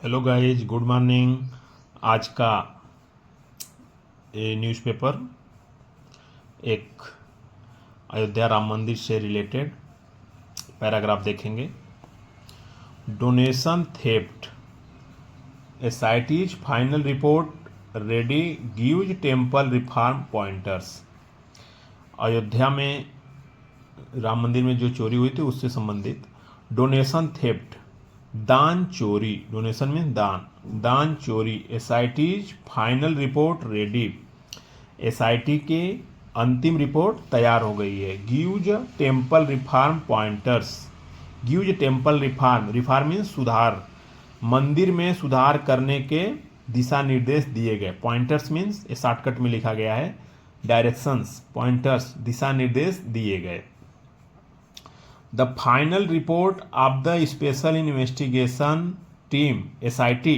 Hello guys, good morning. आज का ये न्यूज़पेपर एक अयोध्या राम मंदिर से रिलेटेड पैराग्राफ देखेंगे। Donation theft, SITs final report ready gives temple reform pointers. Ayodhya में राम मंदिर में जो चोरी हुई थी उससे संबंधित डोनेशन थेफ्ट, दान चोरी, डोनेशन मीन दान चोरी, एसआईटीज फाइनल रिपोर्ट रेडी, एसआईटी के अंतिम रिपोर्ट तैयार हो गई है। Gives temple reform pointers, gives temple reform mean सुधार, मंदिर में सुधार करने के दिशा निर्देश दिए गए। पॉइंटर्स मीन्स ये शॉर्टकट में लिखा गया है, डायरेक्शंस, पॉइंटर्स दिशा निर्देश दिए गए। The final report of the Special Investigation Team (SIT)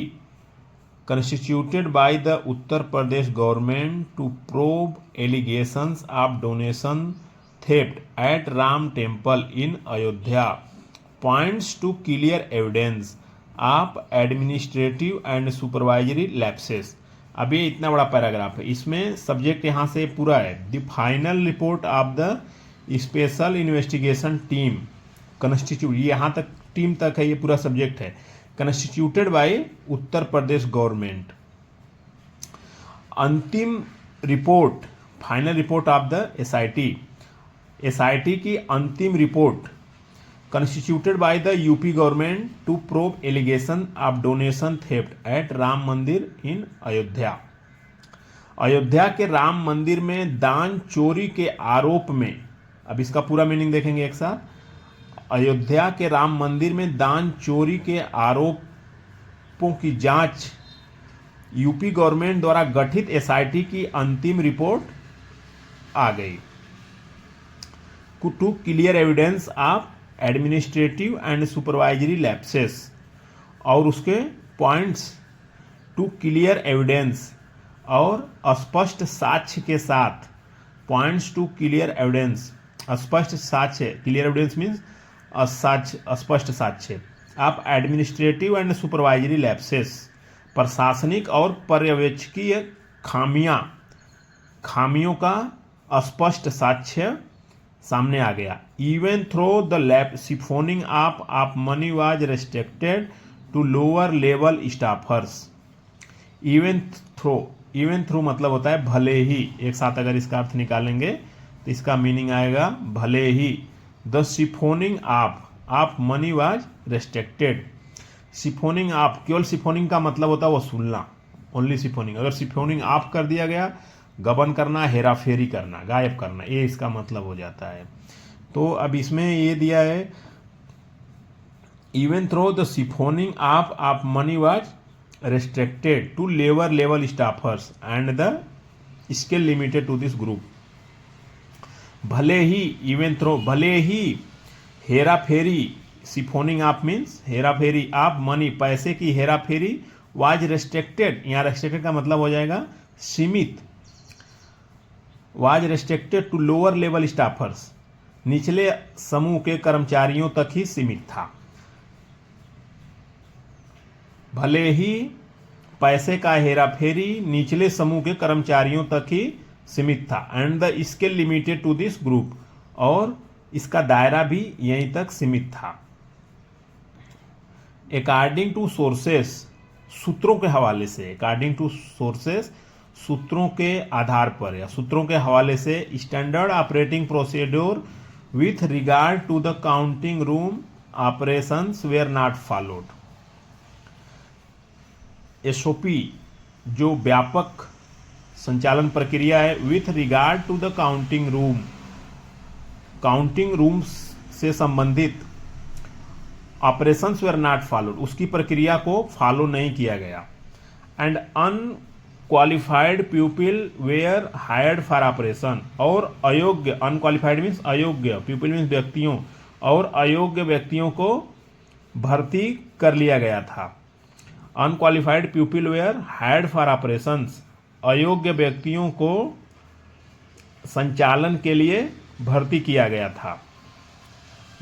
constituted by the Uttar Pradesh government to probe allegations of donation theft at Ram Temple in Ayodhya points to clear evidence of administrative and supervisory lapses। अब ये इतना बड़ा paragraph है, इसमें subject यहाँ से पूरा है। The final report of the special investigation team constitute, ये यहाँ तक टीम तक है, ये पूरा सब्जेक्ट है। Constituted by Uttar Pradesh government, अंतिम report, final report of the SIT, SIT की अंतिम report constituted by the UP government to probe allegation of donation theft at Ram Mandir in Ayodhya. Ayodhya के राम मंदिर में दान चोरी के आरोप में, अब इसका पूरा मीनिंग देखेंगे एक साथ। अयोध्या के राम मंदिर में दान चोरी के आरोपों की जांच यूपी गवर्नमेंट द्वारा गठित एसआईटी की अंतिम रिपोर्ट आ गई। Two clear evidence of administrative and supervisory lapses, और उसके पॉइंट्स टू क्लियर एविडेंस, और स्पष्ट साक्ष्य के साथ, पॉइंट्स टू क्लियर एविडेंस, स्पष्ट साक्ष्य, क्लियर एविडेंस मीन्स स्पष्ट साक्ष्य, आप एडमिनिस्ट्रेटिव एंड सुपरवाइजरी लैप्सेस, प्रशासनिक और पर्यवेक्षकीय खामियों का स्पष्ट साक्ष्य सामने आ गया। Even through the lap siphoning of money was restricted to lower level staffers. Even through मतलब होता है भले ही, एक साथ अगर इसका अर्थ निकालेंगे तो इसका मीनिंग आएगा भले ही। The siphoning of money was restricted, siphoning of, केवल सिफोनिंग का मतलब होता है वसूलना, ओनली सिफोनिंग। अगर सिफोनिंग ऑफ कर दिया गया, गबन करना, हेरा फेरी करना, गायब करना, ये इसका मतलब हो जाता है। तो अब इसमें ये दिया है, even through the siphoning of money was restricted to lower level staffers and the skill limited to this group। भले ही, इवन थ्रो, भले ही हेरा फेरी, सिफोनिंग ऑफ मीन्स हेरा फेरी ऑफ मनी, पैसे की हेरा फेरी, वाज रेस्ट्रिक्टेड, यहाँ रेस्ट्रिक्टेड का मतलब हो जाएगा सीमित, was restricted to lower level staffers, निचले समूह के कर्मचारियों तक ही सीमित था। भले ही पैसे का हेरा फेरी निचले समूह के कर्मचारियों तक ही सीमित था, and the scale limited to this group, और इसका दायरा भी यहीं तक सीमित था। अकॉर्डिंग टू सोर्सेस, सूत्रों के हवाले से, अकॉर्डिंग टू सोर्सेस, सूत्रों के आधार पर या सूत्रों के हवाले से, standard operating procedure with regard to the counting room operations were not followed. SOP जो व्यापक संचालन प्रक्रिया है, with regard to the counting room, counting rooms से संबंधित ऑपरेशंस वेयर नॉट फॉलोड, उसकी प्रक्रिया को फॉलो नहीं किया गया। And unqualified people were hired for operation, और अयोग्य, अनक्वालिफाइड मीन्स अयोग्य, पीपल मीन्स व्यक्तियों, और अयोग्य व्यक्तियों को भर्ती कर लिया गया था। Unqualified people were hired for operations, अयोग्य व्यक्तियों को संचालन के लिए भर्ती किया गया था।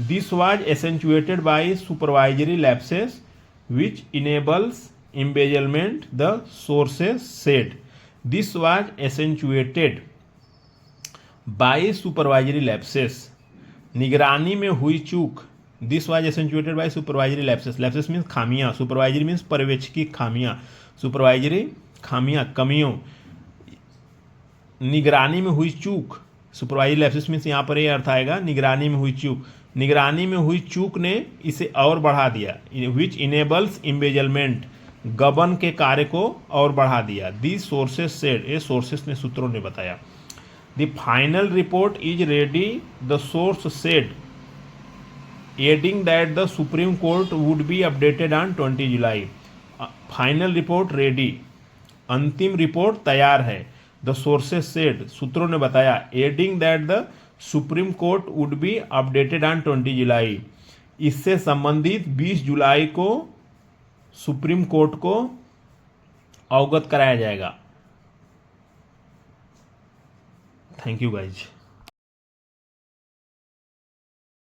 This was accentuated by supervisory lapses which enables embezzlement, the sources said. This was accentuated by supervisory lapses. निगरानी में हुई चूक. This was accentuated by supervisory lapses. Lapses means खामियां. Supervisory means पर्यवेक्षी खामियां. Supervisory खामियां, कमियों. निगरानी में हुई चूक. सुपरवाइजरी लैप्सेस मीन्स यहाँ पर ये अर्थ आएगा निगरानी में हुई चूक. निगरानी में हुई चूक ने इसे और बढ़ा दिया. विच इनेबल्स इम्बेजलमेंट, गबन के कार्य को और बढ़ा दिया. दी सोर्सेस सेड, ये सोर्सेस ने, सूत्रों ने बताया. The final report is ready, the source said, adding that the supreme court would be updated on 20 July. Final report ready, अंतिम रिपोर्ट तैयार है. द सोर्सेस सेड, सूत्रों ने बताया. Adding that the supreme court would be updated on 20 जुलाई, इससे संबंधित 20 जुलाई को supreme court को अवगत कराया जाएगा. Thank you guys.